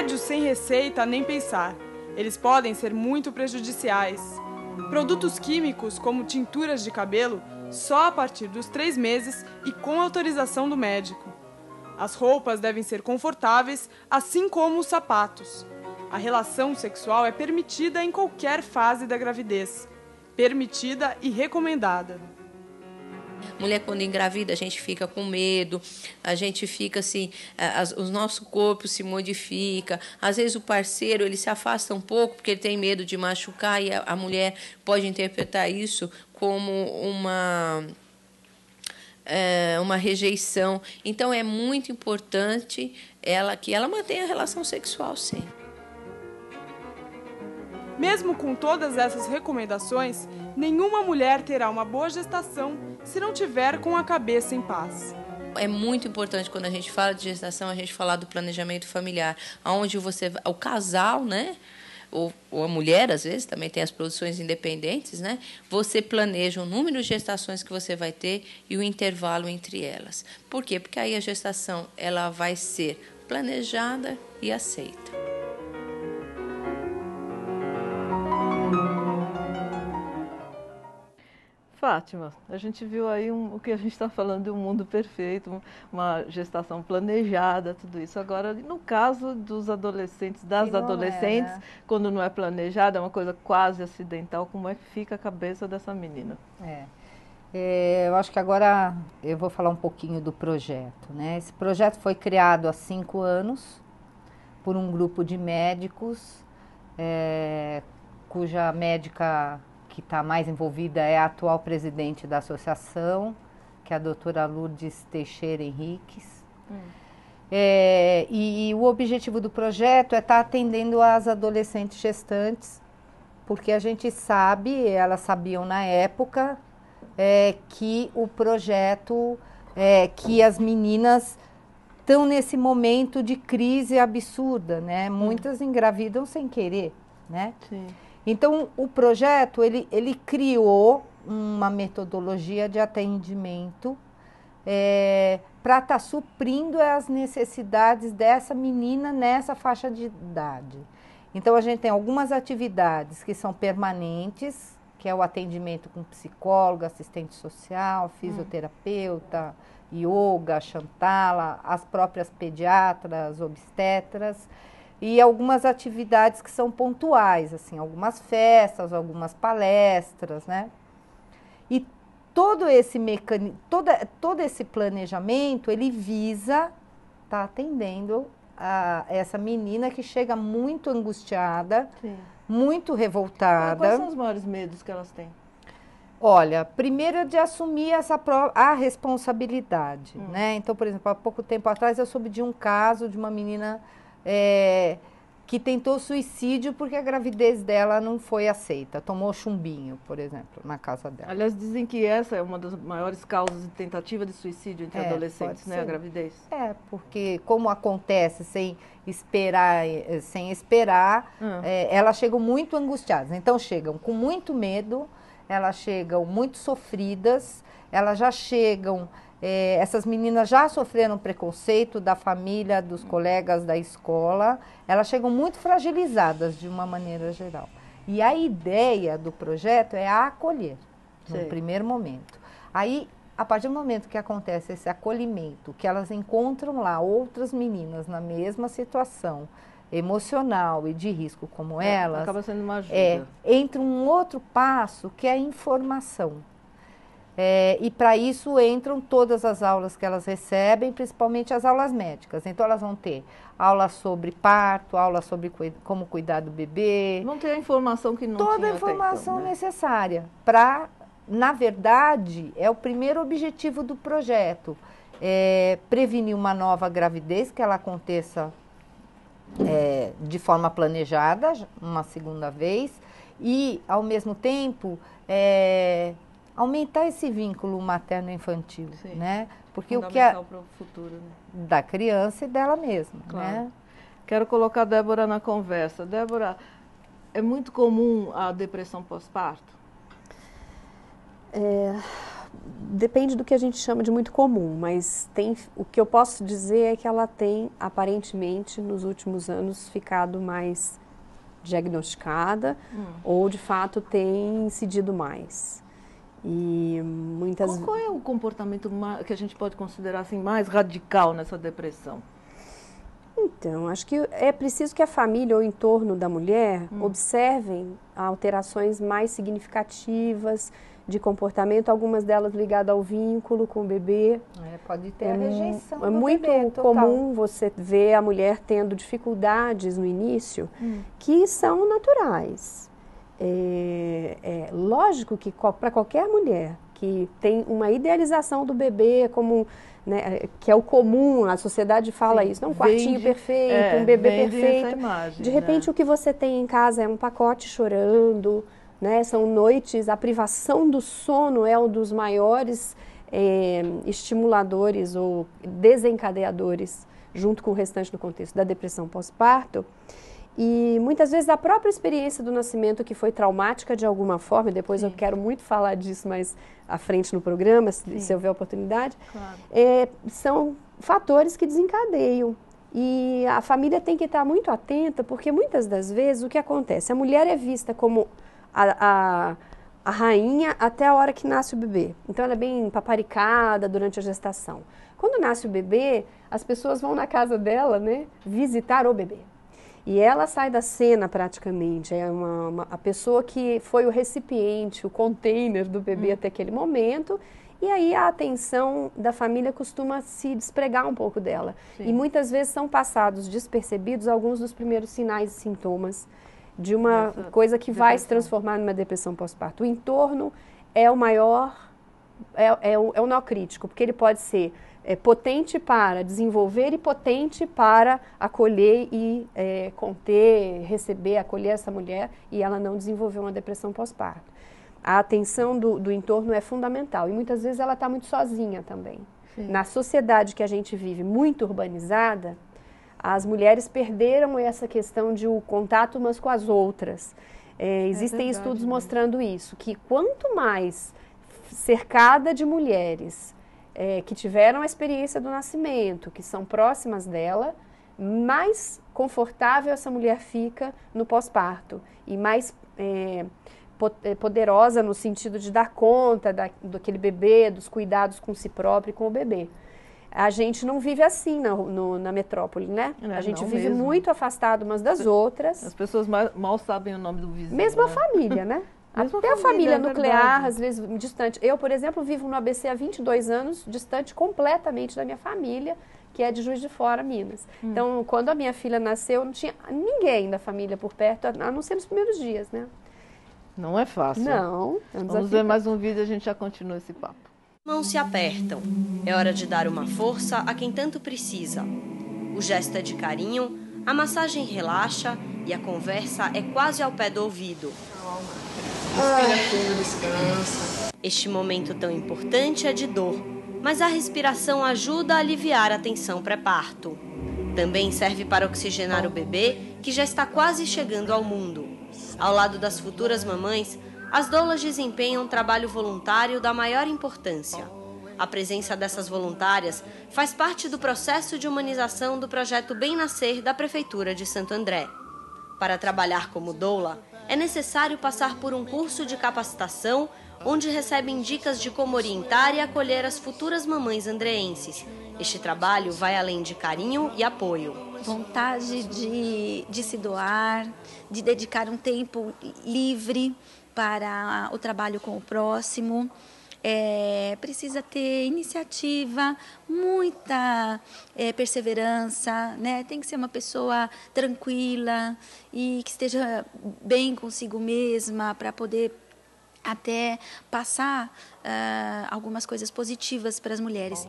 Remédios sem receita, nem pensar. Eles podem ser muito prejudiciais. Produtos químicos, como tinturas de cabelo, só a partir dos 3 meses e com autorização do médico. As roupas devem ser confortáveis, assim como os sapatos. A relação sexual é permitida em qualquer fase da gravidez. Permitida e recomendada. Mulher, quando engravida, a gente fica com medo, a gente fica assim, o nosso corpo se modifica. Às vezes o parceiro ele se afasta um pouco porque ele tem medo de machucar, e a mulher pode interpretar isso como uma rejeição. Então é muito importante que ela mantenha a relação sexual, sim. Mesmo com todas essas recomendações, nenhuma mulher terá uma boa gestação se não tiver com a cabeça em paz. É muito importante, quando a gente fala de gestação, a gente falar do planejamento familiar, onde o casal, né? Ou a mulher, às vezes, também tem as produções independentes, né? Você planeja o número de gestações que você vai ter e o intervalo entre elas. Por quê? Porque aí a gestação ela vai ser planejada e aceita. Fátima, a gente viu aí o que a gente está falando de um mundo perfeito, uma gestação planejada, tudo isso. Agora, no caso dos adolescentes, das adolescentes, quando não é planejada, é uma coisa quase acidental, como é que fica a cabeça dessa menina? Eu acho que agora eu vou falar um pouquinho do projeto, né? Esse projeto foi criado há 5 anos por um grupo de médicos, cuja médica que está mais envolvida é a atual presidente da associação, que é a doutora Lourdes Teixeira Henriques. E o objetivo do projeto é estar atendendo as adolescentes gestantes, porque a gente sabe, elas sabiam na época, que o projeto, que as meninas estão nesse momento de crise absurda, né? Muitas engravidam sem querer, né? Sim. Então, o projeto, ele criou uma metodologia de atendimento para estar suprindo as necessidades dessa menina nessa faixa de idade. Então, a gente tem algumas atividades que são permanentes, que é o atendimento com psicólogo, assistente social, fisioterapeuta, yoga, Shantala, as próprias pediatras, obstetras, e algumas atividades que são pontuais, assim, algumas festas, algumas palestras, né? E todo esse todo esse planejamento, ele visa estar atendendo essa menina que chega muito angustiada, Sim. muito revoltada. Quais são os maiores medos que elas têm? Olha, primeiro é de assumir a responsabilidade, né? Então, por exemplo, há pouco tempo atrás eu soube de um caso de uma menina que tentou suicídio porque a gravidez dela não foi aceita. Tomou chumbinho, por exemplo, na casa dela. Aliás, dizem que essa é uma das maiores causas de tentativa de suicídio entre adolescentes, né? A gravidez. Porque como acontece sem esperar, elas chegam muito angustiadas. Então, chegam com muito medo, elas chegam muito sofridas, elas já chegam... essas meninas já sofreram preconceito da família, dos colegas da escola, elas chegam muito fragilizadas de uma maneira geral. E a ideia do projeto é acolher, no primeiro momento. Aí, a partir do momento que acontece esse acolhimento, que elas encontram lá outras meninas na mesma situação emocional e de risco como elas, acaba sendo uma ajuda. Entra um outro passo que é a informação. E para isso entram todas as aulas que elas recebem, principalmente as aulas médicas. Então elas vão ter aulas sobre parto, aulas sobre como cuidar do bebê. Vão ter a informação que não tinha toda a informação até então, né? necessária para, na verdade, é o primeiro objetivo do projeto. Prevenir uma nova gravidez, que ela aconteça de forma planejada, uma segunda vez, e, ao mesmo tempo, aumentar esse vínculo materno-infantil, né? Porque o que é para o futuro, né? Da criança e dela mesma, claro, né? Quero colocar a Débora na conversa. Débora, é muito comum a depressão pós-parto? depende do que a gente chama de muito comum, mas o que eu posso dizer é que ela tem, aparentemente, nos últimos anos, ficado mais diagnosticada ou, de fato, tem incidido mais. E muitas... Qual é o comportamento que a gente pode considerar assim, mais radical nessa depressão? Então, acho que é preciso que a família ou o entorno da mulher observem alterações mais significativas de comportamento, algumas delas ligadas ao vínculo com o bebê. Pode ter a rejeição do É muito bebê, total. comum você ver a mulher tendo dificuldades no início que são naturais. Lógico que para qualquer mulher que tem uma idealização do bebê como, né, que é o comum, a sociedade fala isso, não, um quartinho perfeito, um bebê perfeito. Imagem, de repente, o que você tem em casa é um pacote chorando, né? São noites, a privação do sono é um dos maiores estimuladores ou desencadeadores, junto com o restante do contexto da depressão pós-parto. E muitas vezes a própria experiência do nascimento, que foi traumática de alguma forma, e depois eu quero muito falar disso mais à frente no programa, se houver oportunidade, são fatores que desencadeiam. E a família tem que estar muito atenta, porque muitas das vezes o que acontece? A mulher é vista como a rainha até a hora que nasce o bebê. Então ela é bem paparicada durante a gestação. Quando nasce o bebê, as pessoas vão na casa dela, né, visitar o bebê. E ela sai da cena praticamente, a pessoa que foi o recipiente, o container do bebê até aquele momento, e aí a atenção da família costuma se despregar um pouco dela. Sim. E muitas vezes são passados despercebidos alguns dos primeiros sinais e sintomas de uma coisa que vai se transformar numa depressão pós-parto. O entorno é o maior, é o nó crítico, porque ele pode ser potente para desenvolver e potente para acolher e conter, receber, acolher essa mulher e ela não desenvolver uma depressão pós-parto. A atenção do entorno é fundamental e muitas vezes ela está muito sozinha também. Sim. Na sociedade que a gente vive, muito urbanizada, as mulheres perderam essa questão de o contato umas com as outras. Existem estudos mostrando isso, que quanto mais cercada de mulheres que tiveram a experiência do nascimento, que são próximas dela, mais confortável essa mulher fica no pós-parto e mais poderosa no sentido de dar conta daquele bebê, dos cuidados com si próprio e com o bebê. A gente não vive assim na metrópole, né? A gente vive mesmo muito afastado umas das outras. As pessoas mal sabem o nome do vizinho. Mesmo a família, né? Até a família nuclear, às vezes, distante. Eu, por exemplo, vivo no ABC há 22 anos, distante completamente da minha família, que é de Juiz de Fora, Minas. Então, quando a minha filha nasceu, não tinha ninguém da família por perto, a não ser nos primeiros dias, né? Não é fácil. Não. Vamos ver mais um vídeo e a gente já continua esse papo. Mãos se apertam. É hora de dar uma força a quem tanto precisa. O gesto é de carinho, a massagem relaxa e a conversa é quase ao pé do ouvido. Este momento tão importante é de dor, mas a respiração ajuda a aliviar a tensão pré-parto. Também serve para oxigenar o bebê, que já está quase chegando ao mundo. Ao lado das futuras mamães, as doulas desempenham um trabalho voluntário da maior importância. A presença dessas voluntárias faz parte do processo de humanização do projeto Bem Nascer da Prefeitura de Santo André. Para trabalhar como doula, é necessário passar por um curso de capacitação onde recebem dicas de como orientar e acolher as futuras mamães andreenses. Este trabalho vai além de carinho e apoio. Vontade de se doar, de dedicar um tempo livre para o trabalho com o próximo. Precisa ter iniciativa, muita perseverança, né? Tem que ser uma pessoa tranquila e que esteja bem consigo mesma para poder até passar algumas coisas positivas para as mulheres.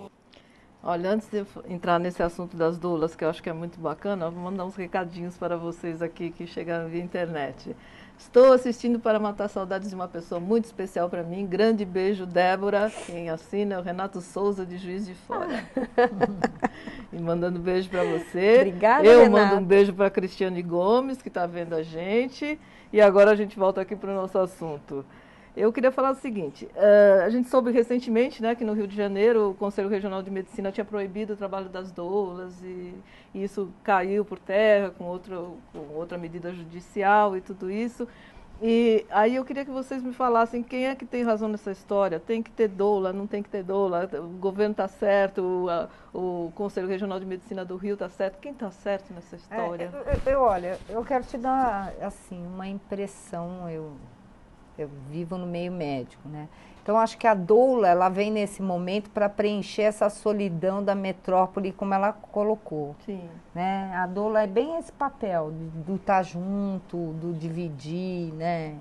Olha, antes de eu entrar nesse assunto das doulas, que eu acho que é muito bacana, vou mandar uns recadinhos para vocês aqui que chegaram via internet. Estou assistindo para matar saudades de uma pessoa muito especial para mim. Grande beijo, Débora. Quem assina é o Renato Souza, de Juiz de Fora. E mandando beijo para você. Obrigada, Eu Renato. mando um beijo para a Cristiane Gomes, que está vendo a gente. E agora a gente volta aqui para o nosso assunto. Eu queria falar o seguinte, a gente soube recentemente, né, que no Rio de Janeiro o Conselho Regional de Medicina tinha proibido o trabalho das doulas e isso caiu por terra com outra medida judicial e tudo isso. E aí eu queria que vocês me falassem quem é que tem razão nessa história. Tem que ter doula, não tem que ter doula, o governo está certo, o Conselho Regional de Medicina do Rio está certo. Quem está certo nessa história? Olha, eu quero te dar assim, uma impressão, eu vivo no meio médico, né? Então, acho que a doula, ela vem nesse momento para preencher essa solidão da metrópole, como ela colocou. Sim. Né? A doula é bem esse papel, do estar junto, do dividir, né?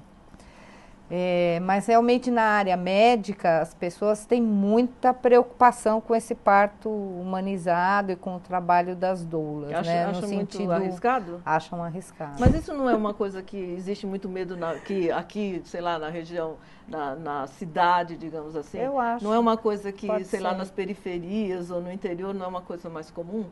Mas realmente na área médica, as pessoas têm muita preocupação com esse parto humanizado e com o trabalho das doulas. Né? Acham muito arriscado? Acham arriscado. Mas isso não é uma coisa que existe muito medo aqui, sei lá, na região, na cidade, digamos assim? Eu acho. Não é uma coisa que, Pode sei ser. lá, nas periferias ou no interior, não é uma coisa mais comum?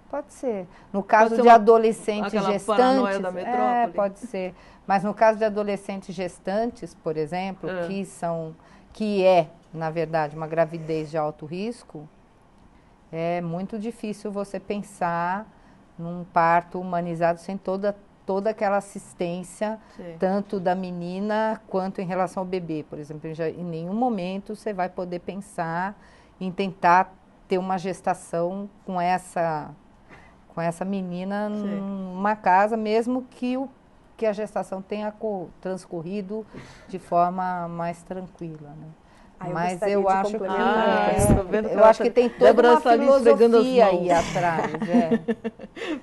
Pode ser. No caso de uma, adolescentes aquela gestantes, paranoia da metrópole. Pode ser. Mas no caso de adolescentes gestantes, por exemplo, que é, na verdade, uma gravidez de alto risco, é muito difícil você pensar num parto humanizado sem toda aquela assistência, tanto da menina quanto em relação ao bebê. Por exemplo, em nenhum momento você vai poder pensar em tentar ter uma gestação com essa menina numa casa, mesmo que a gestação tenha transcorrido de forma mais tranquila, né? Mas eu acho que tem toda uma filosofia aí atrás.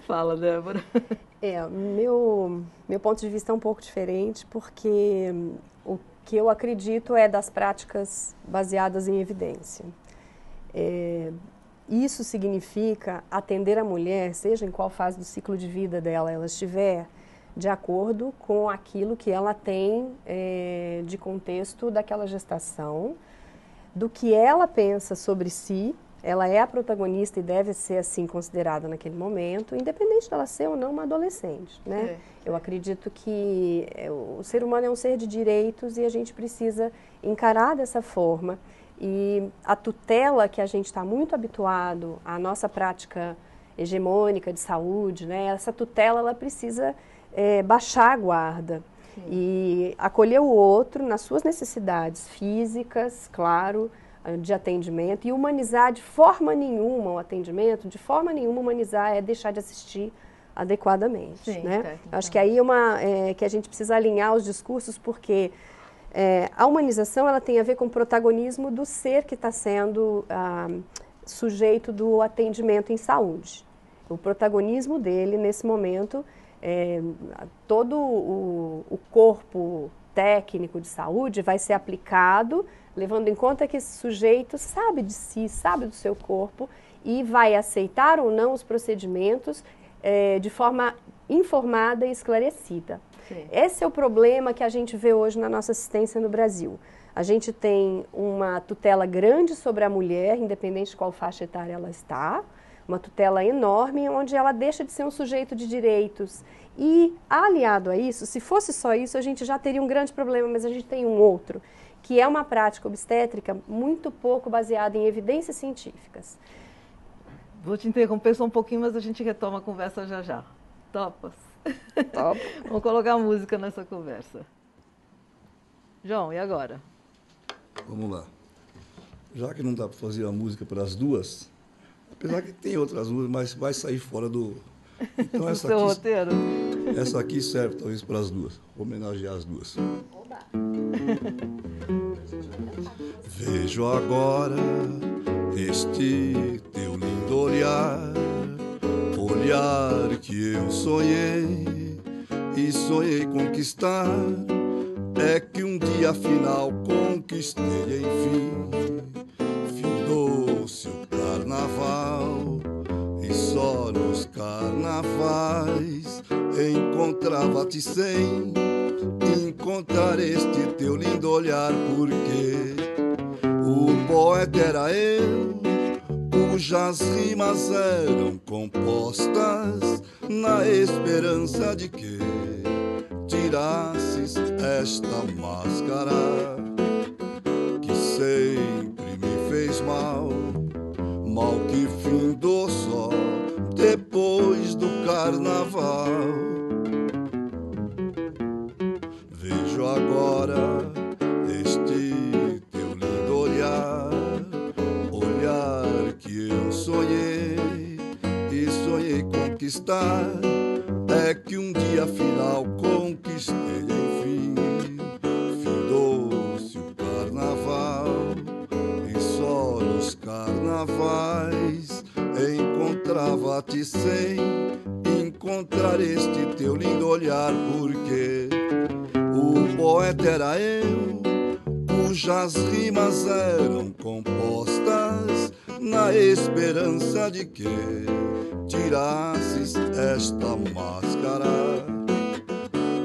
Fala, Débora. Meu ponto de vista é um pouco diferente, porque o que eu acredito é das práticas baseadas em evidência. Isso significa atender a mulher, seja em qual fase do ciclo de vida dela ela estiver, de acordo com aquilo que ela tem de contexto daquela gestação, do que ela pensa sobre si. Ela é a protagonista e deve ser assim considerada naquele momento, independente dela ser ou não uma adolescente, né? Eu acredito que o ser humano é um ser de direitos e a gente precisa encarar dessa forma. E a tutela que a gente está muito habituado, à nossa prática hegemônica de saúde, né? Essa tutela ela precisa baixar a guarda e acolher o outro nas suas necessidades físicas, claro, de atendimento, e humanizar de forma nenhuma o atendimento, de forma nenhuma humanizar é deixar de assistir adequadamente. Né? Acho que aí que a gente precisa alinhar os discursos, porque a humanização ela tem a ver com o protagonismo do ser que está sendo sujeito do atendimento em saúde. O protagonismo dele, nesse momento, todo o corpo técnico de saúde vai ser aplicado, levando em conta que esse sujeito sabe de si, sabe do seu corpo e vai aceitar ou não os procedimentos de forma informada e esclarecida. Sim. Esse é o problema que a gente vê hoje na nossa assistência no Brasil. A gente tem uma tutela grande sobre a mulher, independente de qual faixa etária ela está, uma tutela enorme, onde ela deixa de ser um sujeito de direitos. E, aliado a isso, se fosse só isso, a gente já teria um grande problema, mas a gente tem um outro, que é uma prática obstétrica muito pouco baseada em evidências científicas. Vou te interromper só um pouquinho, mas a gente retoma a conversa já já. Topas? Top. Vamos colocar música nessa conversa. João, e agora? Vamos lá. Já que não dá para fazer a música para as duas, apesar que tem outras músicas, mas vai sair fora do... Então, essa seu aqui, roteiro? Essa aqui serve talvez para as duas. Vou homenagear as duas. Oba. Vejo agora este teu lindo olhar que eu sonhei e sonhei conquistar. É que um dia afinal conquistei, enfim. Findou-se o carnaval e só nos carnavais encontrava-te sem encontrar este teu lindo olhar, porque o poeta era eu, cujas rimas eram compostas na esperança de que te tirasses esta máscara que sempre me fez mal, mal que findou só depois do carnaval. Vejo agora este teu lindo olhar, olhar que eu sonhei e sonhei conquistar. É que um dia afinal conquistei, enfim, findou-se o carnaval, e só nos carnavais encontrava-te sem encontrar este teu lindo olhar, porque o poeta era eu, cujas rimas eram compostas na esperança de que tirasses esta máscara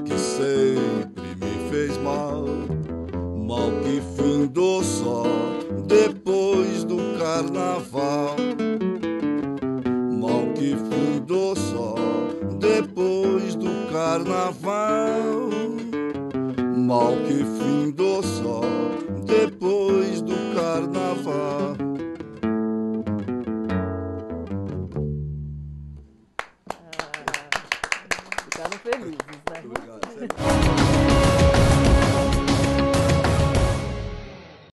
que sempre me fez mal, mal que findou só depois do carnaval, mal que findou só depois do carnaval, mal que findou só depois do carnaval. Ficaram felizes, né? Obrigado.